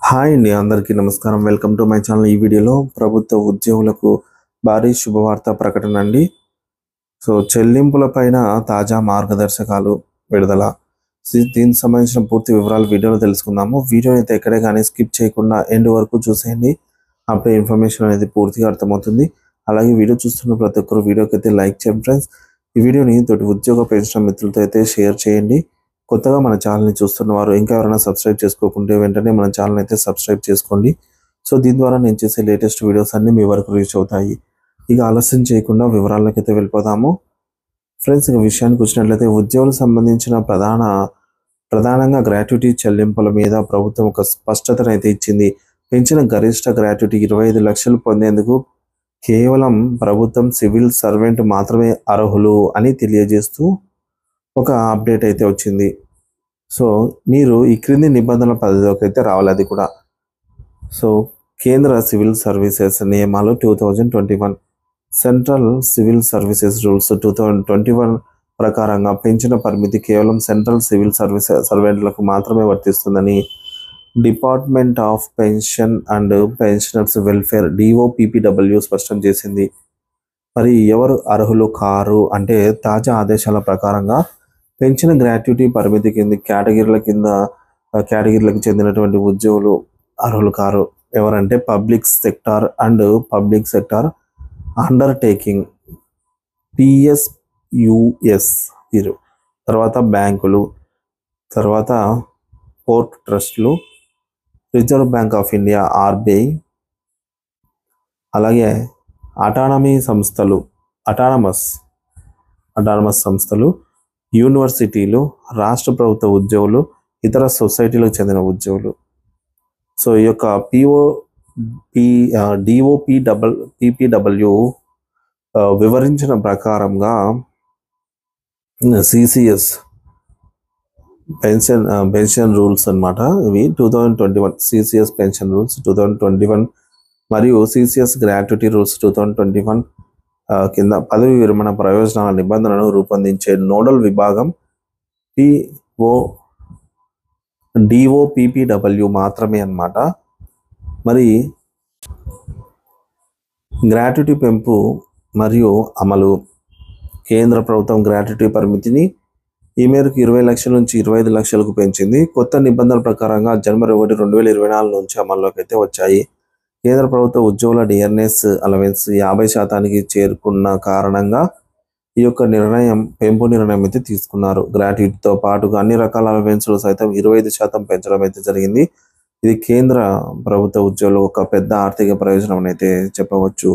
Hi అండి, అందరికీ నమస్కారం. Welcome to my channel. ఈ వీడియోలో ప్రభుత్వ ఉద్యోగులకు భారీ శుభవార్త ప్రకటన అండి. చెల్లింపుల పైన తాజా మార్గదర్శకాలు విడుదల. దీనికి సంబంధించిన పూర్తి వివరాలు వీడియోలో తెలుసుకుందాము. వీడియోని అయితే ఎక్కడే కానీ స్కిప్ చేయకుండా ఎండ్ వరకు చూసేయండి. అప్పుడే ఇన్ఫర్మేషన్ అనేది పూర్తిగా అర్థమవుతుంది. అలాగే వీడియో చూస్తున్న ప్రతి ఒక్కరు వీడియోకి అయితే లైక్ చేయండి ఫ్రెండ్స్. ఈ వీడియోని తోటి ఉద్యోగ పెన్షన్ మిత్రులతో అయితే షేర్ చేయండి. కొత్తగా మన ఛానల్ని చూస్తున్న వారు ఇంకా ఎవరైనా సబ్స్క్రైబ్ చేసుకోకుంటే వెంటనే మన ఛానల్ అయితే సబ్స్క్రైబ్ చేసుకోండి. దీని ద్వారా నేను చేసే లేటెస్ట్ వీడియోస్ అన్నీ మీ వరకు రీచ్ అవుతాయి. ఇక ఆలస్యం చేయకుండా వివరాల్లోకి అయితే వెళ్ళిపోదాము ఫ్రెండ్స్. ఇక విషయానికి వచ్చినట్లయితే ఉద్యోగులకు సంబంధించిన ప్రధానంగా గ్రాట్యుటీ చెల్లింపుల మీద ప్రభుత్వం ఒక స్పష్టతను అయితే ఇచ్చింది. పెంచిన గరిష్ట గ్రాట్యుటీ 25 లక్షలు పొందేందుకు కేవలం ప్రభుత్వం సివిల్ సర్వెంట్ మాత్రమే అర్హులు అని తెలియజేస్తూ ఒక అప్డేట్ అయితే వచ్చింది. మీరు ఈ క్రింది నిబంధనల పరిధిలోకి అయితే రావాలి. అది కూడా కేంద్ర సివిల్ సర్వీసెస్ నియమాలు 2021, సెంట్రల్ సివిల్ సర్వీసెస్ రూల్స్ 2021 ప్రకారంగా పెంచిన పరిమితి కేవలం సెంట్రల్ సివిల్ సర్వెంట్లకు మాత్రమే వర్తిస్తుందని department of pension and pensioners welfare DOPPW స్పష్టం చేసింది. మరి ఎవరు అర్హులు కారు అంటే తాజా ఆదేశాల ప్రకారంగా పెంచిన గ్రాట్యుటీ పరిమితి కింద కేటగిరీలకు చెందినటువంటి ఉద్యోగులు అర్హులు కారు. ఎవరంటే పబ్లిక్ సెక్టార్ అండర్టేకింగ్ PSUs వీరు, తర్వాత బ్యాంకులు, తర్వాత పోర్ట్ ట్రస్టులు, reserve bank of India RBI, అలాగే అటానమస్ సంస్థలు, యూనివర్సిటీలు, రాష్ట్ర ప్రభుత్వ ఉద్యోగులు, ఇతర సొసైటీలకు చెందిన ఉద్యోగులు. ఈ యొక్క DOPPW వివరించిన ప్రకారంగా CCS పెన్షన్ రూల్స్ అన్నమాట. ఇవి 2021 CCS పెన్షన్ రూల్స్ 2021 మరియు CCS గ్రాట్యుటీ రూల్స్ 2021 కింద పదవి విరమణ ప్రయోజనాల నిబంధనలను రూపొందించే నోడల్ విభాగం DOPPW మాత్రమే అన్నమాట. మరి గ్రాట్యుటీ పెంపు మరియు అమలు. కేంద్ర ప్రభుత్వం గ్రాట్యుటీ పరిమితిని ఈ మేరకు 20 లక్షల నుంచి 25 లక్షలకు పెంచింది. కొత్త నిబంధనల ప్రకారంగా జనవరి 1, 2024 నుంచి అమల్లోకి అయితే వచ్చాయి. కేంద్ర ప్రభుత్వ ఉద్యోగుల డియర్నెస్ అలవెన్స్ 50% చేరుకున్న కారణంగా ఈ యొక్క పెంపు నిర్ణయం అయితే తీసుకున్నారు. గ్రాట్యుటీతో పాటుగా అన్ని రకాల అలవెన్స్లు సైతం 25% పెంచడం అయితే జరిగింది. ఇది కేంద్ర ప్రభుత్వ ఉద్యోగులు ఒక పెద్ద ఆర్థిక ప్రయోజనం అయితే చెప్పవచ్చు.